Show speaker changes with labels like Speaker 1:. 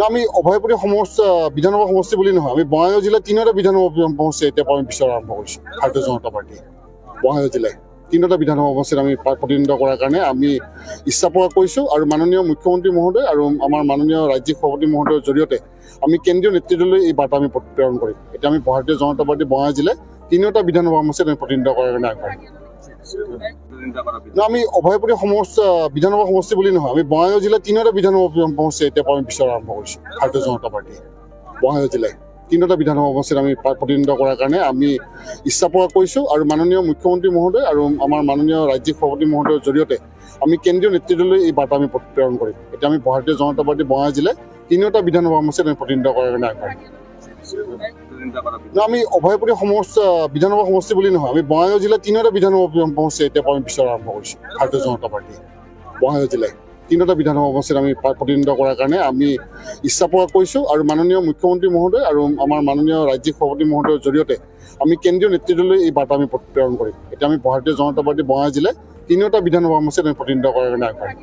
Speaker 1: আমি অভয়পুৰী বিধানসভা সমষ্টি বুলি নহয়, আমি বঙাইগাঁও জিলাৰ 3টা বিধানসভা সমষ্টি এতিয়া আমি বিচৰা আৰম্ভ কৰিছোঁ। ভাৰতীয় জনতা পাৰ্টি বঙাইগাঁও জিলাৰ 3টা বিধানসভা সমষ্টিত আমি প্ৰতিনিধিত্ব কৰাৰ কাৰণে আমি ইচ্ছা প্ৰকাশ কৰিছোঁ আৰু মাননীয় মুখ্যমন্ত্ৰী মহোদয় আৰু আমাৰ মাননীয় ৰাজ্যিক সভাপতি মহোদয়ৰ জৰিয়তে আমি কেন্দ্ৰীয় নেতৃত্বলৈ এই বাৰ্তা আমি প্ৰেৰণ কৰিম। এতিয়া আমি ভাৰতীয় জনতা পাৰ্টি বঙাইগাঁও জিলাৰ 3টা বিধানসভা সমষ্টিত আমি প্ৰতিনিধিত্ব কৰাৰ কাৰণে আগবাঢ়িম। আমি অভয়পুৰী বিধানসভা সমষ্টি বুলি নহয়, আমি বঙাইগাঁও জিলাৰ 3টা বিধানসভা সমষ্টি এতিয়া আমি বিচৰা আৰম্ভ কৰিছোঁ। ভাৰতীয় জনতা পাৰ্টি বঙাইগাঁও জিলাৰ 3টা বিধানসভা সমষ্টিত আমি প্ৰতিনিধিত্ব কৰাৰ কাৰণে আমি ইচ্ছা প্ৰকাশ কৰিছোঁ আৰু মাননীয় মুখ্যমন্ত্ৰী মহোদয় আৰু আমাৰ মাননীয় ৰাজ্যিক সভাপতি মহোদয়ৰ জৰিয়তে আমি কেন্দ্ৰীয় নেতৃত্বলৈ এই বাৰ্তা আমি প্ৰেৰণ কৰিম। এতিয়া আমি ভাৰতীয় জনতা পাৰ্টি বঙাইগাঁও জিলাৰ 3টা বিধানসভা সমষ্টিত আমি প্ৰতিনিধিত্ব কৰাৰ কাৰণে আগবাঢ়িম। আমি অভয়পুৰী বিধানসভা সমষ্টি বুলি নহয়, আমি বঙাইগাঁও জিলাৰ 3টা বিধানসভা সমষ্টি এতিয়া আমি বিচৰা আৰম্ভ কৰিছোঁ। ভাৰতীয় জনতা পাৰ্টি বঙাইগাঁও জিলাৰ 3টা বিধানসভা সমষ্টিত আমি প্ৰতিনিধিত্ব কৰাৰ কাৰণে আমি ইচ্ছা প্ৰকাশ কৰিছোঁ আৰু মাননীয় মুখ্যমন্ত্ৰী মহোদয় আৰু আমাৰ মাননীয় ৰাজ্যিক সভাপতি মহোদয়ৰ জৰিয়তে আমি কেন্দ্ৰীয় নেতৃত্বলৈ এই বাৰ্তা আমি প্ৰেৰণ কৰিম। এতিয়া আমি ভাৰতীয় জনতা পাৰ্টি বঙাইগাঁও জিলাৰ 3টা বিধানসভা সমষ্টিত আমি প্ৰতিনিধিত্ব কৰাৰ কাৰণে আগবাঢ়িম।